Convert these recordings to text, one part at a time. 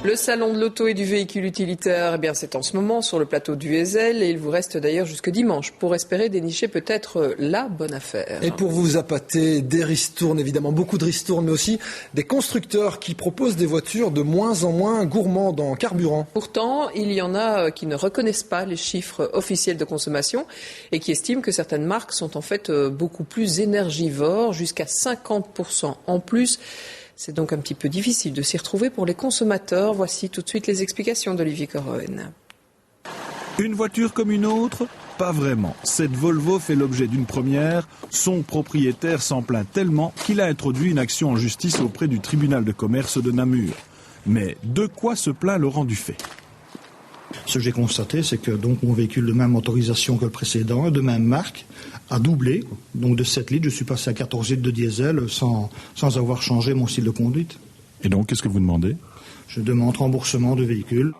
Le salon de l'auto et du véhicule utilitaire, c'est en ce moment sur le plateau du Heysel et il vous reste d'ailleurs jusque dimanche pour espérer dénicher peut-être la bonne affaire. Et pour vous appâter, des ristournes évidemment, beaucoup de ristournes, mais aussi des constructeurs qui proposent des voitures de moins en moins gourmandes en carburant. Pourtant, il y en a qui ne reconnaissent pas les chiffres officiels de consommation et qui estiment que certaines marques sont en fait beaucoup plus énergivores, jusqu'à 50% en plus. C'est donc un petit peu difficile de s'y retrouver pour les consommateurs. Voici tout de suite les explications d'Olivier Corroen. Une voiture comme une autre ? Pas vraiment. Cette Volvo fait l'objet d'une première. Son propriétaire s'en plaint tellement qu'il a introduit une action en justice auprès du tribunal de commerce de Namur. Mais de quoi se plaint Laurent Dufay ? Ce que j'ai constaté, c'est que donc mon véhicule de même motorisation que le précédent, de même marque, a doublé. Donc de 7 litres, je suis passé à 14 litres de diesel sans avoir changé mon style de conduite. Et donc, qu'est-ce que vous demandez ? Je demande remboursement de véhicule.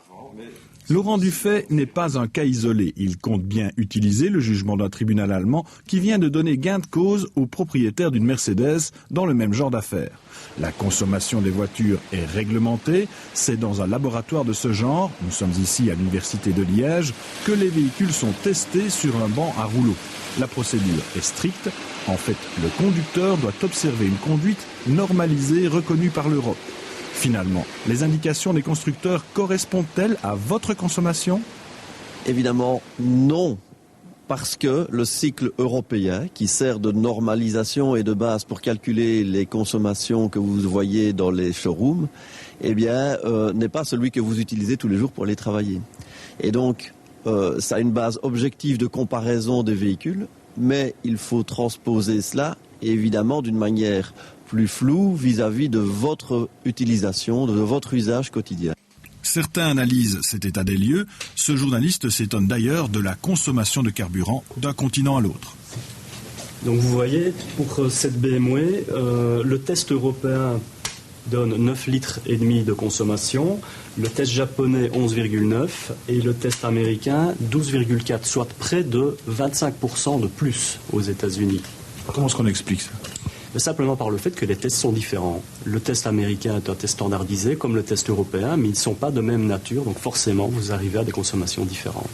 Laurent Dufay n'est pas un cas isolé. Il compte bien utiliser le jugement d'un tribunal allemand qui vient de donner gain de cause au propriétaire d'une Mercedes dans le même genre d'affaires. La consommation des voitures est réglementée. C'est dans un laboratoire de ce genre, nous sommes ici à l'université de Liège, que les véhicules sont testés sur un banc à rouleau. La procédure est stricte. En fait, le conducteur doit observer une conduite normalisée reconnue par l'Europe. Finalement, les indications des constructeurs correspondent-elles à votre consommation ? Évidemment, non. Parce que le cycle européen, qui sert de normalisation et de base pour calculer les consommations que vous voyez dans les showrooms, n'est pas celui que vous utilisez tous les jours pour aller travailler. Et donc, ça a une base objective de comparaison des véhicules, mais il faut transposer cela, évidemment, d'une manière plus floue vis-à-vis de votre utilisation, de votre usage quotidien. Certains analysent cet état des lieux. Ce journaliste s'étonne d'ailleurs de la consommation de carburant d'un continent à l'autre. Donc vous voyez, pour cette BMW, le test européen donne 9,5 litres de consommation, le test japonais 11,9 et le test américain 12,4, soit près de 25% de plus aux États-Unis. Comment est-ce qu'on explique ça ? Simplement par le fait que les tests sont différents. Le test américain est un test standardisé comme le test européen, mais ils ne sont pas de même nature, donc forcément vous arrivez à des consommations différentes.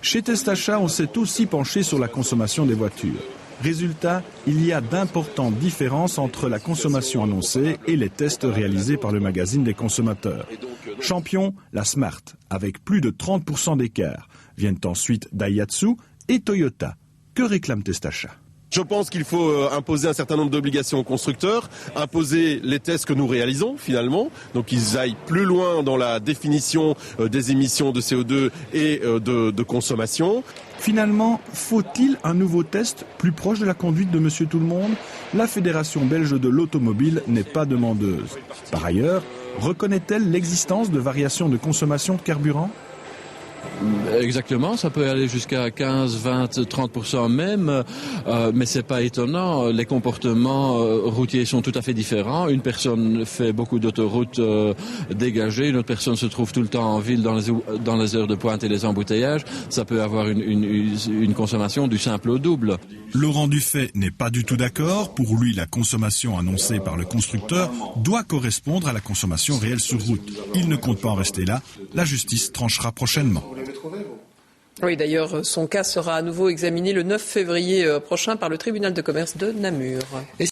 Chez Testachat, on s'est aussi penché sur la consommation des voitures. Résultat, il y a d'importantes différences entre la consommation annoncée et les tests réalisés par le magazine des consommateurs. Champion, la Smart, avec plus de 30% d'écart. Viennent ensuite Daihatsu et Toyota. Que réclame Testachat ? Je pense qu'il faut imposer un certain nombre d'obligations aux constructeurs, imposer les tests que nous réalisons finalement, donc qu'ils aillent plus loin dans la définition des émissions de CO2 et de consommation. Finalement, faut-il un nouveau test plus proche de la conduite de Monsieur Tout-le-Monde ? La Fédération belge de l'automobile n'est pas demandeuse. Par ailleurs, reconnaît-elle l'existence de variations de consommation de carburant ? Exactement, ça peut aller jusqu'à 15, 20, 30% même, mais c'est pas étonnant. Les comportements routiers sont tout à fait différents. Une personne fait beaucoup d'autoroutes dégagées, une autre personne se trouve tout le temps en ville dans les heures de pointe et les embouteillages. Ça peut avoir une consommation du simple au double. Laurent Dufay n'est pas du tout d'accord. Pour lui, la consommation annoncée par le constructeur doit correspondre à la consommation réelle sur route. Il ne compte pas en rester là. La justice tranchera prochainement. Oui, d'ailleurs, son cas sera à nouveau examiné le 9 février prochain par le tribunal de commerce de Namur.